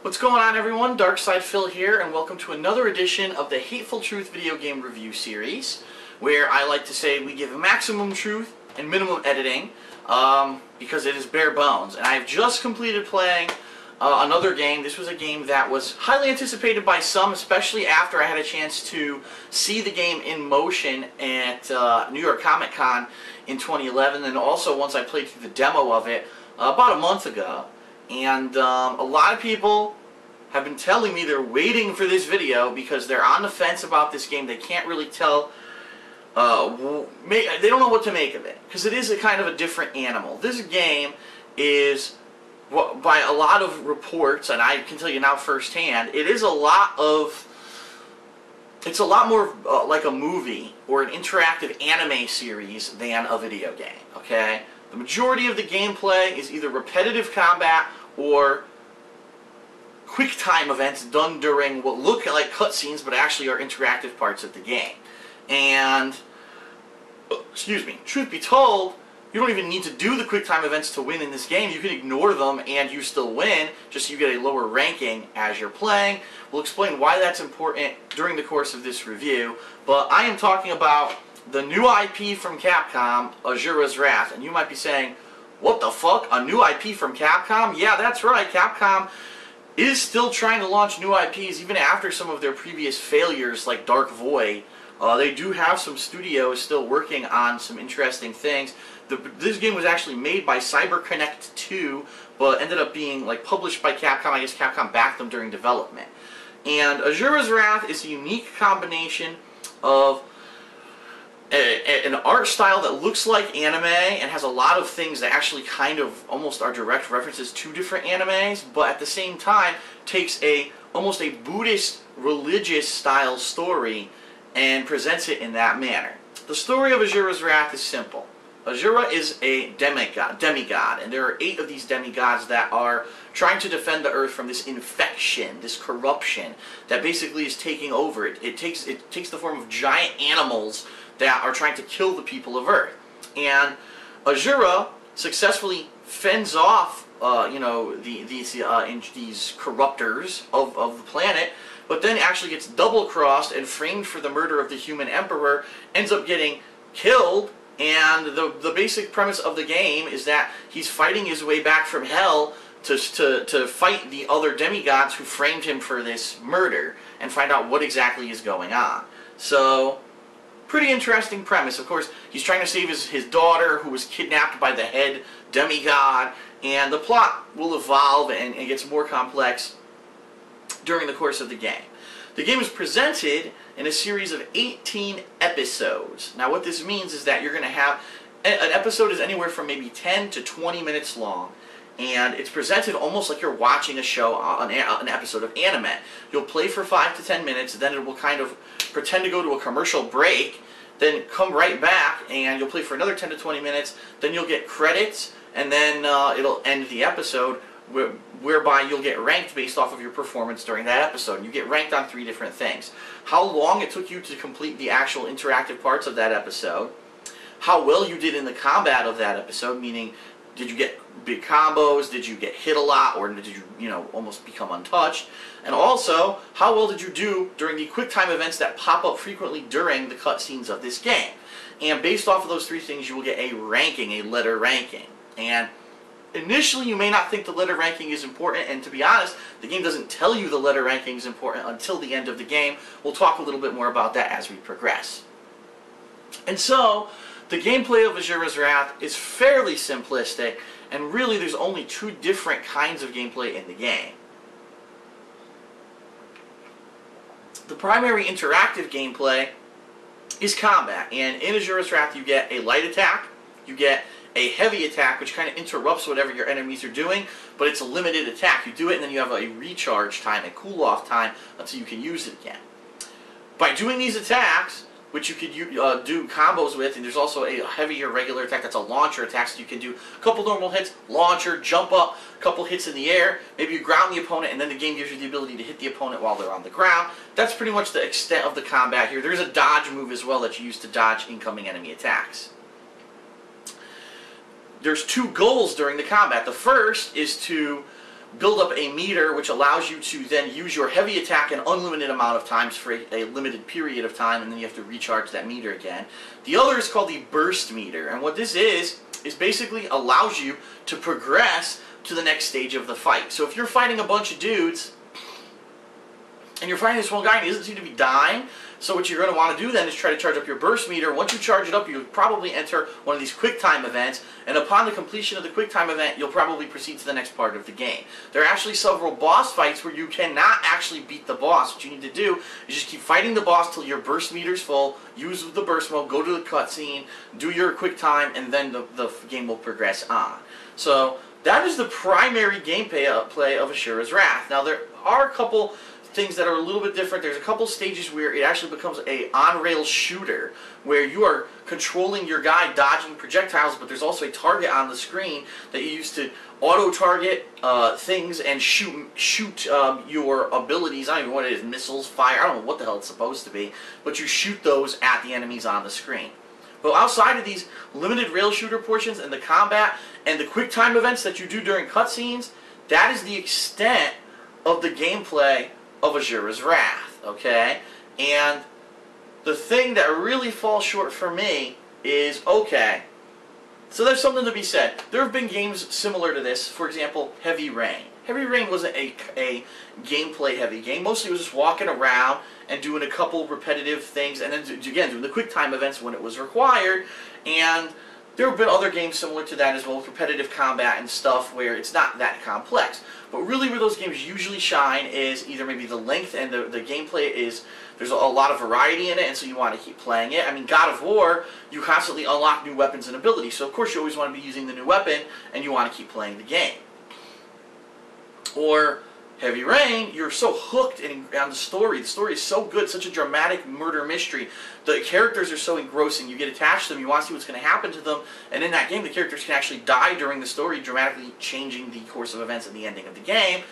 What's going on, everyone? Darkside Phil here, and welcome to another edition of the Hateful Truth video game review series, where I like to say we give maximum truth and minimum editing, because it is bare bones. And I've just completed playing another game. This was a game that was highly anticipated by some, especially after I had a chance to see the game in motion at New York Comic Con in 2011, and also once I played through the demo of it about a month ago. And a lot of people have been telling me they're waiting for this video because they're on the fence about this game. They can't really tell, they don't know what to make of it, because it is a kind of a different animal. This game is, by a lot of reports, and I can tell you now firsthand, it's a lot more like a movie or an interactive anime series than a video game, okay? The majority of the gameplay is either repetitive combat or quick time events done during what look like cutscenes but actually are interactive parts of the game. And, excuse me, truth be told, you don't even need to do the quick time events to win in this game. You can ignore them and you still win, just so you get a lower ranking as you're playing. We'll explain why that's important during the course of this review, but I am talking about the new IP from Capcom, Asura's Wrath. And you might be saying, what the fuck? A new IP from Capcom? Yeah, that's right. Capcom is still trying to launch new IPs even after some of their previous failures like Dark Void. They do have some studios still working on some interesting things. This game was actually made by CyberConnect 2, but ended up being published by Capcom. I guess Capcom backed them during development. And Asura's Wrath is a unique combination of an art style that looks like anime and has a lot of things that actually kind of almost are direct references to different animes, but at the same time takes almost a Buddhist religious style story and presents it in that manner. The story of Asura's Wrath is simple. Asura is a demigod, and there are 8 of these demigods that are trying to defend the earth from this infection, this corruption that basically is taking over. It takes the form of giant animals that are trying to kill the people of Earth. And Asura successfully fends off these corruptors of the planet, but then actually gets double-crossed and framed for the murder of the human emperor, ends up getting killed, and the basic premise of the game is that he's fighting his way back from hell to fight the other demigods who framed him for this murder and find out what exactly is going on. So, pretty interesting premise. Of course, he's trying to save his daughter, who was kidnapped by the head demigod, and the plot will evolve and gets more complex during the course of the game. The game is presented in a series of 18 episodes. Now, what this means is that you're going to have an episode is anywhere from maybe 10 to 20 minutes long, and it's presented almost like you're watching a show, an episode of anime. You'll play for 5 to 10 minutes, then it will kind of pretend to go to a commercial break, then come right back, and you'll play for another 10 to 20 minutes, then you'll get credits, and then it'll end the episode, whereby you'll get ranked based off of your performance during that episode. And you get ranked on 3 different things. How long it took you to complete the actual interactive parts of that episode, how well you did in the combat of that episode, meaning did you get big combos, did you get hit a lot, or did you almost become untouched, and also how well did you do during the quick time events that pop up frequently during the cutscenes of this game. And based off of those 3 things, you will get a ranking, a letter ranking. And initially, you may not think the letter ranking is important, and to be honest, the game doesn't tell you the letter ranking is important until the end of the game. We'll talk a little bit more about that as we progress. And so, the gameplay of Asura's Wrath is fairly simplistic, and really there's only 2 different kinds of gameplay in the game. The primary interactive gameplay is combat, and in Asura's Wrath you get a light attack, you get a heavy attack, which kind of interrupts whatever your enemies are doing, but it's a limited attack. You do it and then you have a recharge time, a cool-off time, until you can use it again. By doing these attacks, which you could do combos with, and there's also a heavier regular attack that's a launcher attack, so you can do a couple normal hits, launcher, jump up, a couple hits in the air, maybe you ground the opponent, and then the game gives you the ability to hit the opponent while they're on the ground. That's pretty much the extent of the combat here. There's a dodge move as well that you use to dodge incoming enemy attacks. There's 2 goals during the combat. The first is to build up a meter which allows you to then use your heavy attack an unlimited amount of times for a limited period of time, and then you have to recharge that meter again. The other is called the burst meter, and what this is basically allows you to progress to the next stage of the fight. So if you're fighting a bunch of dudes and you're fighting this one guy and he doesn't seem to be dying, so what you're going to want to do then is try to charge up your burst meter. Once you charge it up, you'll probably enter one of these quick time events, and upon the completion of the quick time event, you'll probably proceed to the next part of the game. There are actually several boss fights where you cannot actually beat the boss. What you need to do is just keep fighting the boss till your burst meter's full, use the burst mode, go to the cutscene, do your quick time, and then the game will progress on. So that is the primary gameplay of Asura's Wrath. Now there are a couple things that are a little bit different. There's a couple stages where it actually becomes a on-rail shooter, where you are controlling your guy dodging projectiles, but there's also a target on the screen that you use to auto-target things and shoot your abilities. I don't even know what it is, missiles, fire, I don't know what the hell it's supposed to be, but you shoot those at the enemies on the screen. But outside of these limited rail shooter portions and the combat and the quick time events that you do during cutscenes, that is the extent of the gameplay of Asura's Wrath, okay? And the thing that really falls short for me is, okay, so there's something to be said. There have been games similar to this, for example, Heavy Rain. Heavy Rain wasn't a gameplay-heavy game. Mostly it was just walking around and doing a couple repetitive things, and then, again, doing the quick time events when it was required, and there have been other games similar to that as well, with repetitive combat and stuff where it's not that complex. But really where those games usually shine is either maybe the length and the gameplay is, there's a lot of variety in it, and so you want to keep playing it. I mean, God of War, you constantly unlock new weapons and abilities, so of course you always want to be using the new weapon, and you want to keep playing the game. Or Heavy Rain, you're so hooked on the story. The story is so good, such a dramatic murder mystery. The characters are so engrossing. You get attached to them, you want to see what's going to happen to them, and in that game the characters can actually die during the story, dramatically changing the course of events and the ending of the game.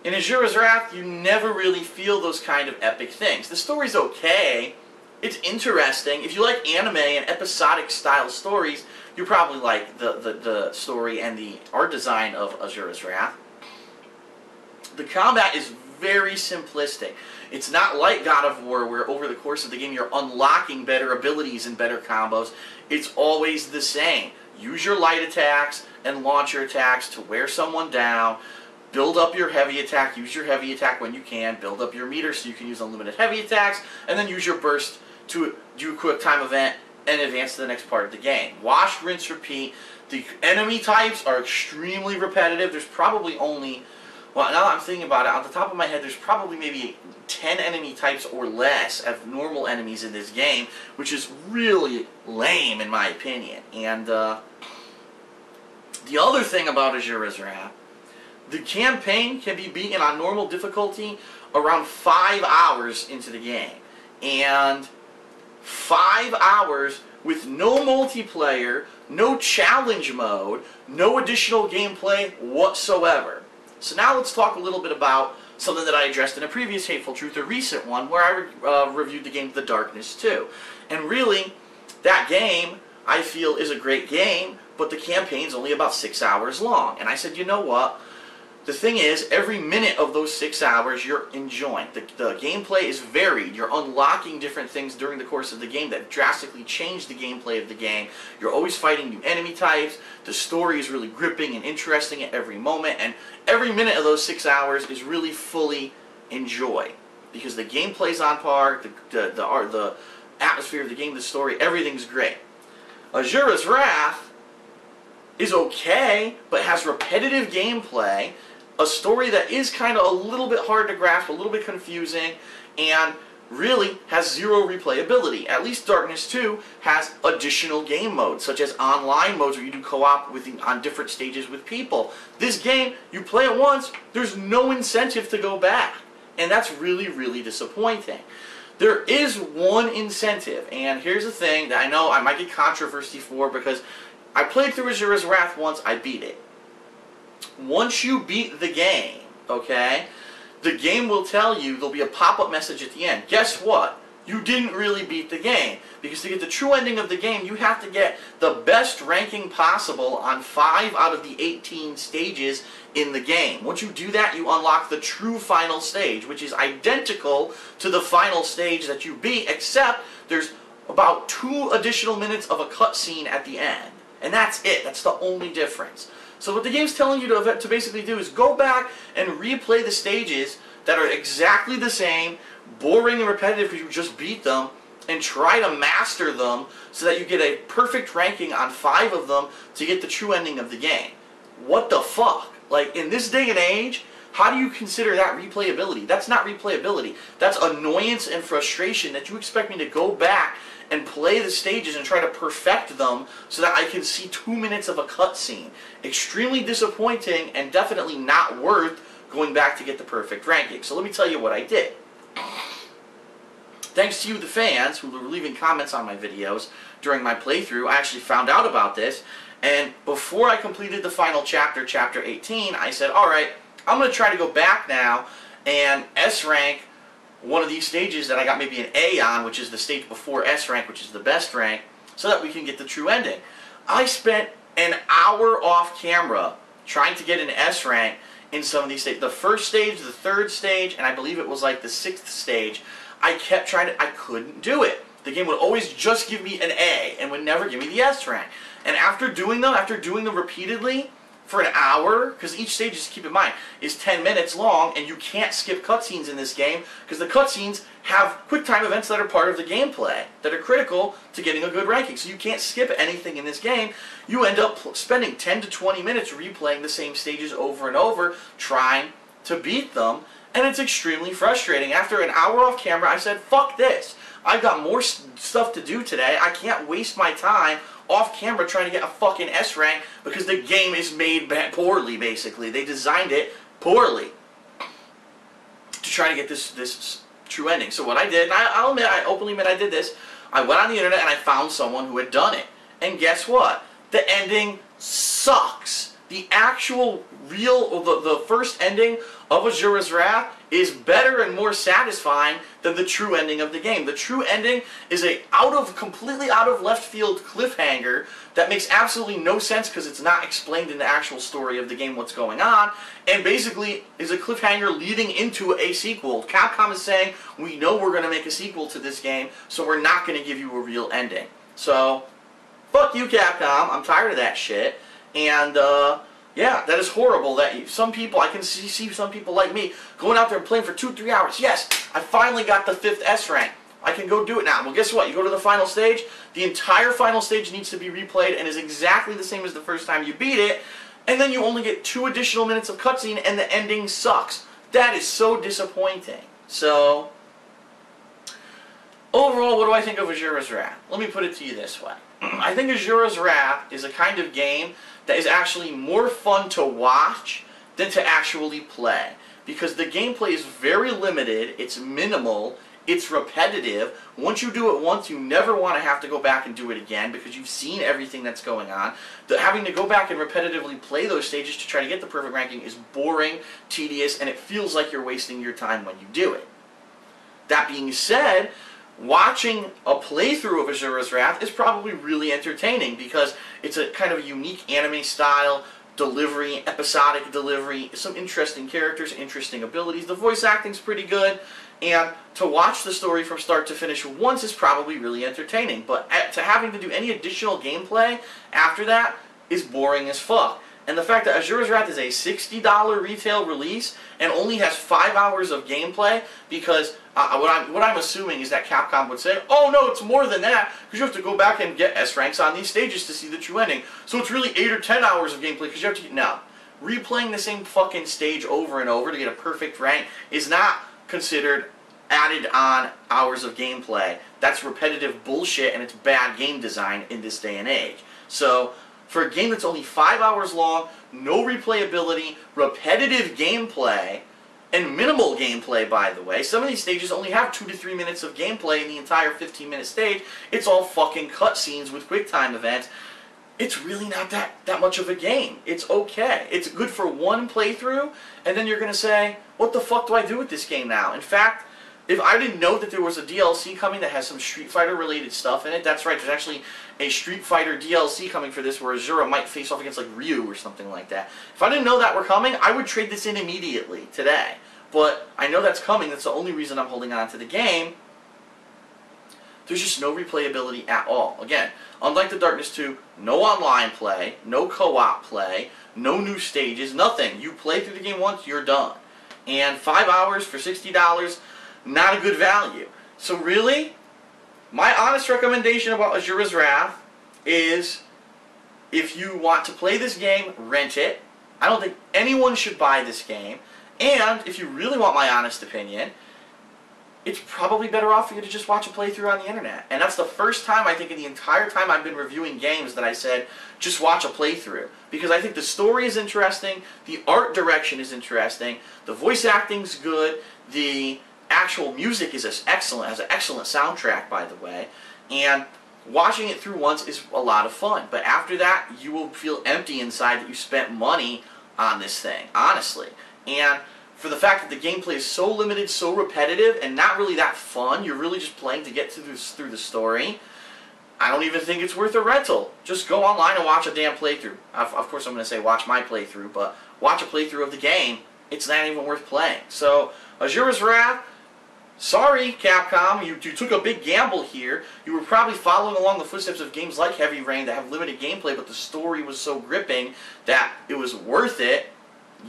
In Asura's Wrath, you never really feel those kind of epic things. The story's okay. It's interesting. If you like anime and episodic style stories, you probably like the story and the art design of Asura's Wrath. The combat is very simplistic. It's not like God of War, where over the course of the game you're unlocking better abilities and better combos. It's always the same. Use your light attacks and launcher attacks to wear someone down. Build up your heavy attack. Use your heavy attack when you can. Build up your meter so you can use unlimited heavy attacks. And then use your burst to do a quick time event and advance to the next part of the game. Wash, rinse, repeat. The enemy types are extremely repetitive. There's probably only... Well, now that I'm thinking about it, on the top of my head, there's probably maybe 10 enemy types or less of normal enemies in this game, which is really lame in my opinion. And the other thing about Asura's Wrath, the campaign can be beaten on normal difficulty around 5 hours into the game. And 5 hours with no multiplayer, no challenge mode, no additional gameplay whatsoever. So now let's talk a little bit about something that I addressed in a previous Hateful Truth, a recent one, where I reviewed the game The Darkness 2. And really, that game, I feel, is a great game, but the campaign's only about 6 hours long. And I said, you know what? The thing is, every minute of those 6 hours you're enjoying. The gameplay is varied. You're unlocking different things during the course of the game that drastically change the gameplay of the game. You're always fighting new enemy types. The story is really gripping and interesting at every moment. And every minute of those 6 hours is really fully enjoyed. Because the gameplay's on par, the atmosphere of the game, the story, everything's great. Asura's Wrath is okay, but has repetitive gameplay, a story that is kind of a little bit hard to grasp, a little bit confusing, and really has zero replayability. At least Darkness 2 has additional game modes, such as online modes where you do co-op on different stages with people. This game, you play it once, there's no incentive to go back. And that's really, really disappointing. There is one incentive, and here's the thing that I know I might get controversy for, because I played through Asura's Wrath once, I beat it. Once you beat the game, okay, the game will tell you, there'll be a pop-up message at the end. Guess what? you didn't really beat the game. Because to get the true ending of the game, you have to get the best ranking possible on 5 out of the 18 stages in the game. Once you do that, you unlock the true final stage, which is identical to the final stage that you beat, except there's about 2 additional minutes of a cutscene at the end. And that's it. That's the only difference. So what the game's telling you to basically do is go back and replay the stages that are exactly the same, boring and repetitive because you just beat them, and try to master them so that you get a perfect ranking on 5 of them to get the true ending of the game. What the fuck? Like, in this day and age, how do you consider that replayability? That's not replayability. That's annoyance and frustration that you expect me to go back and play the stages and try to perfect them so that I can see 2 minutes of a cutscene. Extremely disappointing and definitely not worth going back to get the perfect ranking. So let me tell you what I did. Thanks to you, the fans, who were leaving comments on my videos during my playthrough, I actually found out about this, and before I completed the final chapter, Chapter 18, I said, alright, I'm going to try to go back now and S-rank one of these stages that I got maybe an A on, which is the stage before S-rank, which is the best rank, so that we can get the true ending. I spent an hour off camera trying to get an S-rank in some of these stages. The first stage, the third stage, and I believe it was like the 6th stage. I kept trying to, I couldn't do it. The game would always just give me an A and would never give me the S rank. And after doing them repeatedly for an hour, because each stage, just keep in mind, is 10 minutes long, and you can't skip cutscenes in this game, because the cutscenes have QuickTime events that are part of the gameplay, that are critical to getting a good ranking. So you can't skip anything in this game. You end up spending 10 to 20 minutes replaying the same stages over and over, trying to beat them. And it's extremely frustrating. After an hour off camera, I said, fuck this. I've got more stuff to do today. I can't waste my time off camera trying to get a fucking S rank because the game is made poorly, basically. They designed it poorly to try to get this true ending. So what I did, and I'll admit, I openly admit I did this, I went on the internet and I found someone who had done it. And guess what? The ending sucks. The actual real, the first ending of Asura's Wrath is better and more satisfying than the true ending of the game. The true ending is a completely out of left field cliffhanger that makes absolutely no sense because it's not explained in the actual story of the game what's going on, and basically is a cliffhanger leading into a sequel. Capcom is saying, we know we're going to make a sequel to this game, so we're not going to give you a real ending. So, fuck you, Capcom. I'm tired of that shit. And, yeah, that is horrible that some people, I can see some people like me going out there and playing for 2-3 hours. Yes, I finally got the 5th S rank. I can go do it now. Well, guess what? You go to the final stage, the entire final stage needs to be replayed and is exactly the same as the first time you beat it, and then you only get 2 additional minutes of cutscene and the ending sucks. That is so disappointing. So, overall, what do I think of Asura's Wrath? Let me put it to you this way. I think Asura's Wrath is a kind of game that is actually more fun to watch than to actually play. Because the gameplay is very limited, it's minimal, it's repetitive. Once you do it once, you never want to have to go back and do it again because you've seen everything that's going on. Having to go back and repetitively play those stages to try to get the perfect ranking is boring, tedious, and it feels like you're wasting your time when you do it. That being said, watching a playthrough of Asura's Wrath is probably really entertaining because it's a kind of unique anime style delivery, episodic delivery, some interesting characters, interesting abilities. The voice acting's pretty good, and to watch the story from start to finish once is probably really entertaining, but to having to do any additional gameplay after that is boring as fuck. And the fact that Asura's Wrath is a $60 retail release and only has 5 hours of gameplay, because what I'm assuming is that Capcom would say, oh no, it's more than that, because you have to go back and get S ranks on these stages to see the true ending. So it's really 8 or 10 hours of gameplay, because you have to get, no. Replaying the same fucking stage over and over to get a perfect rank is not considered added on hours of gameplay. That's repetitive bullshit, and it's bad game design in this day and age. So, for a game that's only 5 hours long, no replayability, repetitive gameplay, and minimal gameplay, by the way. Some of these stages only have 2 to 3 minutes of gameplay in the entire 15-minute stage. It's all fucking cutscenes with QuickTime events. It's really not that much of a game. It's okay. It's good for one playthrough, and then you're going to say, what the fuck do I do with this game now? In fact, if I didn't know that there was a DLC coming that has some Street Fighter related stuff in it, that's right, there's actually a Street Fighter DLC coming for this where Asura might face off against like Ryu or something like that. If I didn't know that were coming, I would trade this in immediately today. But I know that's coming, that's the only reason I'm holding on to the game. There's just no replayability at all. Again, unlike the Darkness 2, no online play, no co-op play, no new stages, nothing. You play through the game once, you're done. And 5 hours for $60, not a good value. So really, my honest recommendation about Asura's Wrath is, if you want to play this game, rent it. I don't think anyone should buy this game. And if you really want my honest opinion, it's probably better off for you to just watch a playthrough on the internet. And that's the first time, I think, in the entire time I've been reviewing games that I said, just watch a playthrough. Because I think the story is interesting, the art direction is interesting, the voice acting's good, the actual music is excellent, has an excellent soundtrack, by the way, and watching it through once is a lot of fun. But after that, you will feel empty inside that you spent money on this thing, honestly. And for the fact that the gameplay is so limited, so repetitive, and not really that fun, you're really just playing to get through the story, I don't even think it's worth a rental. Just go online and watch a damn playthrough. Of course I'm going to say watch my playthrough, but watch a playthrough of the game. It's not even worth playing. So, Asura's Wrath, sorry Capcom, you took a big gamble here. You were probably following along the footsteps of games like Heavy Rain that have limited gameplay, but the story was so gripping that it was worth it.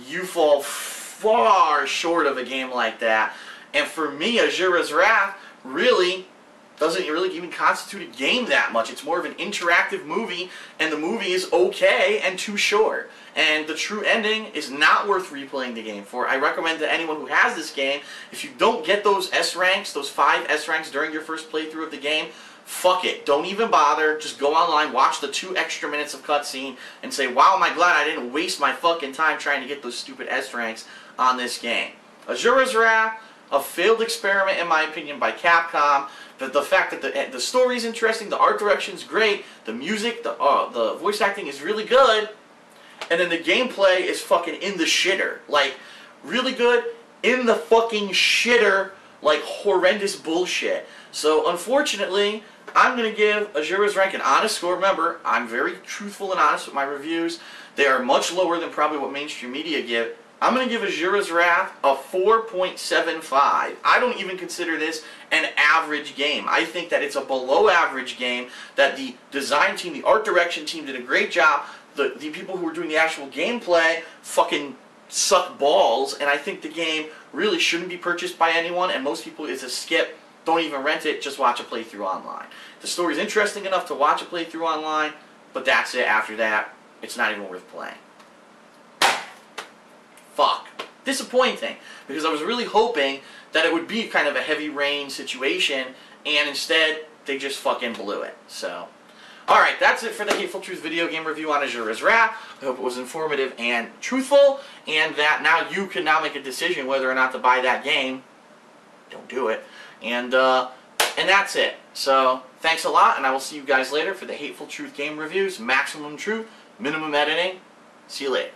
You fall far short of a game like that. And for me, Asura's Wrath really doesn't really even constitute a game that much. It's more of an interactive movie, and the movie is okay and too short. And the true ending is not worth replaying the game for. I recommend to anyone who has this game, if you don't get those S ranks, those 5 S ranks during your first playthrough of the game, fuck it. Don't even bother. Just go online, watch the 2 extra minutes of cutscene, and say, wow, am I glad I didn't waste my fucking time trying to get those stupid S ranks on this game. Asura's Wrath, a failed experiment in my opinion by Capcom. The fact that the story is interesting, the art direction is great, the music, the voice acting is really good, and then the gameplay is fucking in the shitter. Like, really good, in the fucking shitter, like horrendous bullshit. So unfortunately, I'm going to give Asura's Wrath an honest score. Remember, I'm very truthful and honest with my reviews. They are much lower than probably what mainstream media give. I'm going to give Asura's Wrath a 4.75. I don't even consider this an average game. I think that it's a below average game, that the design team, the art direction team did a great job. The people who were doing the actual gameplay fucking suck balls, and I think the game really shouldn't be purchased by anyone, and most people, it's a skip. Don't even rent it, just watch a playthrough online. The story's interesting enough to watch a playthrough online, but that's it. After that, it's not even worth playing. Fuck. Disappointing, because I was really hoping that it would be kind of a Heavy Rain situation, and instead, they just fucking blew it. So, alright, that's it for the Hateful Truth video game review on Asura's Wrath. I hope it was informative and truthful, and that now you can now make a decision whether or not to buy that game. Don't do it. And that's it. So, thanks a lot, and I will see you guys later for the Hateful Truth game reviews. Maximum truth, minimum editing. See you later.